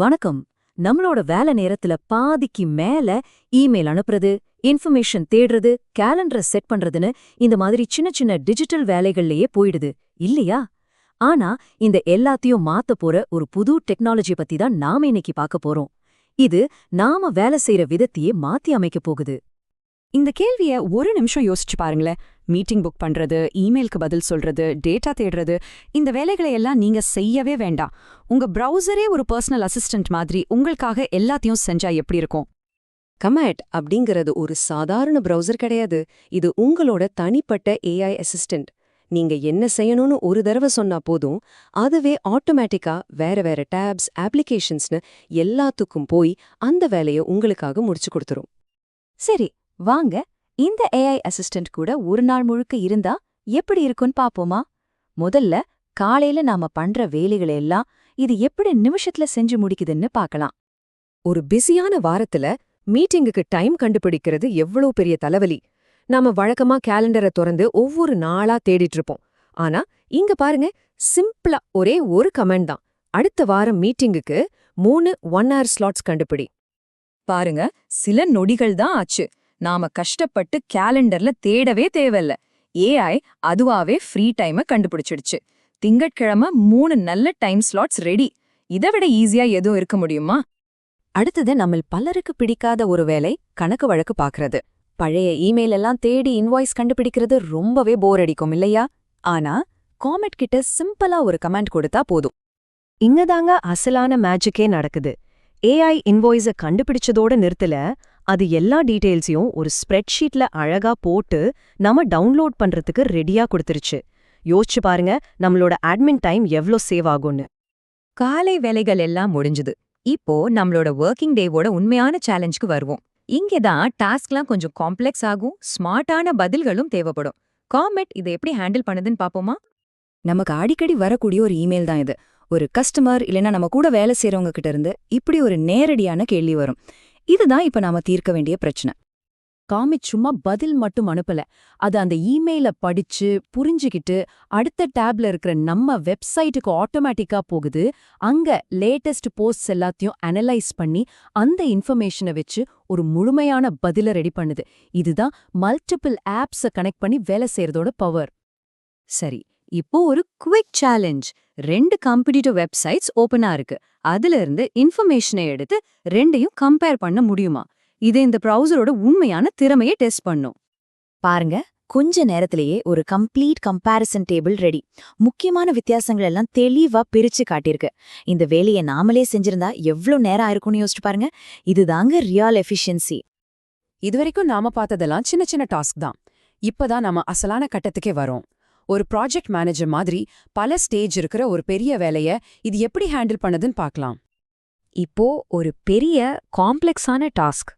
வணக்கம். நம்மளோட வேலை நேரத்துல பாதிக்கு மேல இமெயில் அனுப்புறது, இன்ஃபர்மேஷன் தேடுறது, கேலண்டரை செட் பண்றதுன்னு இந்த மாதிரி சின்ன சின்ன டிஜிட்டல் வேலைகள்லயே போயிடுது இல்லையா? ஆனா இந்த எல்லாத்தையும் மாத்த போற ஒரு புது டெக்னாலஜி பத்தி தான் நாம இன்னைக்கு பார்க்க போறோம். இது நாம வேலை செய்யற விதத்தையே மாத்தி அமைக்க போகுது. இந்த கேள்விய ஒரு நிமிஷம் யோசிச்சு பாருங்களேன். மீட்டிங் புக் பண்றது, இமெயிலுக்கு பதில் சொல்றது, டேட்டா தேடுறது, இந்த வேலைகளை எல்லாம் நீங்க செய்யவே வேண்டாம். உங்க பிரவுசரே ஒரு பர்சனல் அசிஸ்டன்ட் மாதிரி உங்களுக்காக எல்லாத்தையும் செஞ்சா எப்படி இருக்கும்? கமேட் அப்படிங்கிறது ஒரு சாதாரண பிரவுசர் கிடையாது. இது உங்களோட தனிப்பட்ட ஏஐ அசிஸ்டன்ட். நீங்க என்ன செய்யணும்னு ஒரு தடவை சொன்னா போதும், அதுவே ஆட்டோமேட்டிக்கா வேற வேற டேப்ஸ், அப்ளிகேஷன்ஸ்னு எல்லாத்துக்கும் போய் அந்த வேலையை உங்களுக்காக முடிச்சு கொடுத்துரும். சரி, வாங்க இந்த ஏஐ அசிஸ்டன்ட் கூட ஒரு நாள் முழுக்க இருந்தா எப்படி இருக்குன்னு பாப்போமா? முதல்ல காலையில நாம பண்ற வேலைகளை எல்லாம் இது எப்படி நிமிஷத்துல செஞ்சு முடிக்குதுன்னு பார்க்கலாம். ஒரு பிஸியான வாரத்துல மீட்டிங்குக்கு டைம் கண்டுபிடிக்கிறது எவ்வளோ பெரிய தலைவலி. நாம வழக்கமா கேலண்டரை திறந்து ஒவ்வொரு நாளா தேடிட்டு இருப்போம். ஆனா இங்க பாருங்க, சிம்பிளா ஒரே ஒரு கமெண்ட் தான். அடுத்த வாரம் மீட்டிங்குக்கு 3 1-hour ஸ்லாட்ஸ் கண்டுபிடி. பாருங்க, சில நொடிகள் தான் ஆச்சு. நாம கஷ்டப்பட்டு கேலண்டர்ல தேடவே தேவையில்ல. ஏஐ அதுவாவே ஃப்ரீ டைமை கண்டுபிடிச்சிடுச்சு. திங்கட்கிழமை 3 நல்ல டைம் ஸ்லாட்ஸ் ரெடி. இதை விட ஈஸியா எதுவும் இருக்க முடியுமா? அடுத்தது நம்ம பலருக்கு பிடிக்காத ஒரு வேலை, கணக்கு வழக்கு பாக்குறது. பழைய இமெயில் எல்லாம் தேடி இன்வாய்ஸ் கண்டுபிடிக்கிறது ரொம்பவே போர் அடிக்கும் இல்லையா? ஆனா காமெட் கிட்ட சிம்பிளா ஒரு கமெண்ட் கொடுத்தா போதும். இங்கதாங்க அசலான மேஜிக்கே நடக்குது. ஏஐ இன்வாய்ஸை கண்டுபிடிச்சதோட நிறுத்தல, அது எல்லா டீட்டெயில்ஸையும் ஒரு ஸ்ப்ரெட்ஷீட்ல அழகா போட்டு நம்ம டவுன்லோட் பண்றதுக்கு ரெடியா கொடுத்துருச்சு. யோசிச்சு பாருங்க, நம்மளோட அட்மின் டைம் எவ்ளோ சேவ் ஆகும்னு. காலை வேலைகள் எல்லாம் முடிஞ்சுது. இப்போ நம்மளோட ஒர்க்கிங் டேவோட உண்மையான சேலஞ்சுக்கு வருவோம். இங்கதான் டாஸ்க்லாம் கொஞ்சம் காம்ப்ளெக்ஸ் ஆகும், ஸ்மார்ட்டான பதில்களும் தேவைப்படும். காமெட் இதை எப்படி ஹேண்டில் பண்ணுதுன்னு பாப்போமா? நமக்கு அடிக்கடி வரக்கூடிய ஒரு இமெயில் தான் இது. ஒரு கஸ்டமர் இல்லைன்னா நம்ம கூட வேலை செய்யறவங்க கிட்ட இருந்து இப்படி ஒரு நேரடியான கேள்வி வரும். இதுதான் இப்ப நாம தீர்க்க வேண்டிய பிரச்சனை. காமெட் சும்மா பதில் மட்டும் அனுப்பல, அது அந்த இமெயில படிச்சு புரிஞ்சுக்கிட்டு அடுத்த டேப்ல இருக்கிற நம்ம வெப்சைட்டுக்கு ஆட்டோமேட்டிக்கா போகுது. அங்க லேட்டஸ்ட் போஸ்ட்ஸ் எல்லாத்தையும் அனலைஸ் பண்ணி அந்த இன்ஃபர்மேஷனை வச்சு ஒரு முழுமையான பதில ரெடி பண்ணுது. இதுதான் மல்டிபிள் ஆப்ஸை கனெக்ட் பண்ணி வேலை செய்யறதோட பவர். சரி, இப்போ ஒரு குவிக் சேலஞ்ச். 2 காம்படிட்டிவ் வெப்சைட்ஸ் ஓபனா இருக்கு. அதுல இருந்து இன்ஃபர்மேஷனை எடுத்து ரெண்டையும் கம்பேர் பண்ண முடியுமா? இது இந்த ப்ரௌசரோட உண்மையான திறமையை டெஸ்ட் பண்ணும். பாருங்க, கொஞ்ச நேரத்திலேயே ஒரு கம்ப்ளீட் கம்பேரிசன் டேபிள் ரெடி. முக்கியமான வித்தியாசங்கள் எல்லாம் தெளிவா பிரிச்சு காட்டியிருக்கு. இந்த வேலையை நாமளே செஞ்சிருந்தா எவ்ளோ நேரம் ஆயிருக்கும்னு யோசிச்சு பாருங்க. இதுதாங்க ரியல் எஃபிஷியன்சி. இதுவரைக்கும் நாம பார்த்ததெல்லாம் சின்ன சின்ன டாஸ்க் தான். இப்பதான் நாம அசலான கட்டத்துக்கே வரோம். ஒரு ப்ராஜெக்ட் மேனேஜர் மாதிரி பல ஸ்டேஜ் இருக்கிற ஒரு பெரிய வேலைய இது எப்படி ஹேண்டில் பண்ணதுன்னு பார்க்கலாம். இப்போ ஒரு பெரிய காம்ப்ளெக்ஸான டாஸ்க்.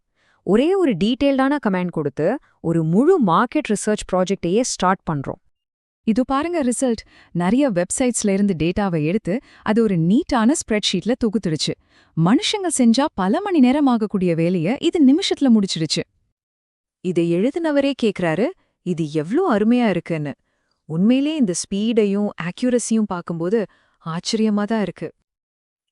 ஒரே ஒரு டீட்டெயில்டான கமெண்ட் கொடுத்து ஒரு முழு மார்க்கெட் ரிசர்ச் ப்ராஜெக்டையே ஸ்டார்ட் பண்றோம். இது பாருங்க ரிசல்ட். நிறைய வெப்சைட்ஸ்ல இருந்து டேட்டாவை எடுத்து அது ஒரு நீட்டான ஸ்ப்ரெட்ஷீட்ல தொகுத்துடுச்சு. மனுஷங்க செஞ்சா பல மணி நேரம் ஆகக்கூடிய வேலைய இது நிமிஷத்துல முடிச்சிடுச்சு. இதை எழுதினவரே கேக்குறாரு, இது எவ்ளோ அருமையா இருக்குன்னு. உண்மையிலே இந்த ஸ்பீடையும் ஆக்யூரசியும் பார்க்கும்போது ஆச்சரியமா தான் இருக்கு.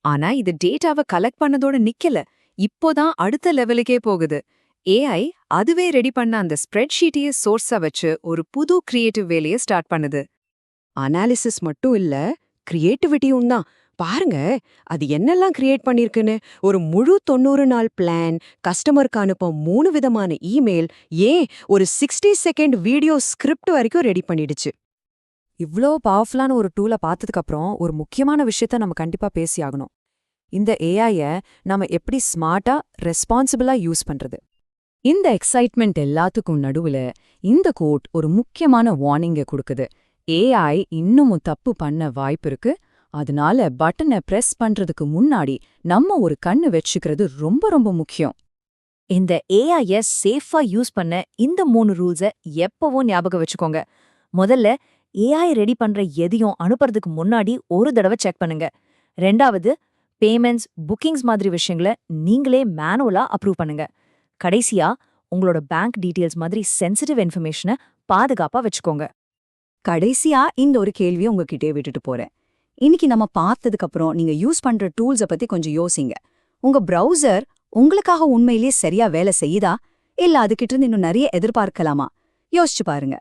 ஆனா இது டேட்டாவை கலெக்ட் பண்ணதோட நிக்கல, இப்போதான் அடுத்த லெவலுக்கே போகுது. ஏஐ அதுவே ரெடி பண்ண அந்த ஸ்ப்ரெட்ஷீட்டையே சோர்ஸா வச்சு ஒரு புது கிரியேட்டிவ் வேலையை ஸ்டார்ட் பண்ணுது. அனாலிசிஸ் மட்டும் இல்ல, கிரியேட்டிவிட்டியும் தான். பாருங்க, அது என்னெல்லாம் கிரியேட் பண்ணிருக்குன்னு. ஒரு முழு 90 நாள் பிளான், கஸ்டமருக்கு அனுப்ப 3 விதமான இமெயில், ஏன் ஒரு 60 செகண்ட் வீடியோ ஸ்கிரிப்ட் வரைக்கும் ரெடி பண்ணிடுச்சு. இவ்ளோ பவர்ஃபுல்லான ஒரு டூலை பார்த்ததுக்கு அப்புறம் ஒரு முக்கியமான விஷயத்த நம்ம கண்டிப்பா பேசி ஆகணும். இந்த ஏஐய நாம எப்படி ஸ்மார்ட்டா, ரெஸ்பான்சிபிளா யூஸ் பண்றது. இந்த எக்ஸைட்மெண்ட் எல்லாத்துக்கும் நடுவுல இந்த கோட் ஒரு முக்கியமான வார்னிங்கை கொடுக்குது. ஏஐ இன்னமும் தப்பு பண்ண வாய்ப்பு இருக்கு. அதனால பட்டனை பிரஸ் பண்றதுக்கு முன்னாடி நம்ம ஒரு கண்ணு வச்சுக்கிறது ரொம்ப ரொம்ப முக்கியம். இந்த ஏஐய சேஃபா யூஸ் பண்ண இந்த 3 ரூல்ஸை எப்பவும் ஞாபகம் வச்சுக்கோங்க. முதல்ல, ஏஐ ரெடி பண்ற எதையும் அனுப்புறதுக்கு முன்னாடி ஒரு தடவை செக் பண்ணுங்க. 2வது, பேமெண்ட்ஸ், புக்கிங்ஸ் மாதிரி விஷயங்களை நீங்களே மேனுவலா அப்ரூவ் பண்ணுங்க. கடைசியா, உங்களோட பேங்க் டீட்டெயில்ஸ் மாதிரி சென்சிட்டிவ் இன்ஃபர்மேஷனை பாதுகாப்பா வச்சுக்கோங்க. கடைசியா இந்த ஒரு கேள்வியை உங்ககிட்டே விட்டுட்டு போறேன். இன்னைக்கு நம்ம பார்த்ததுக்கு அப்புறம் நீங்க யூஸ் பண்ற டூல்ஸ பத்தி கொஞ்சம் யோசிங்க. உங்க பிரவுசர் உங்களுக்காக உண்மையிலேயே சரியா வேலை செய்யுதா, இல்ல அதுகிட்ட இருந்து இன்னும் நிறைய எதிர்பார்க்கலாமா? யோசிச்சு பாருங்க.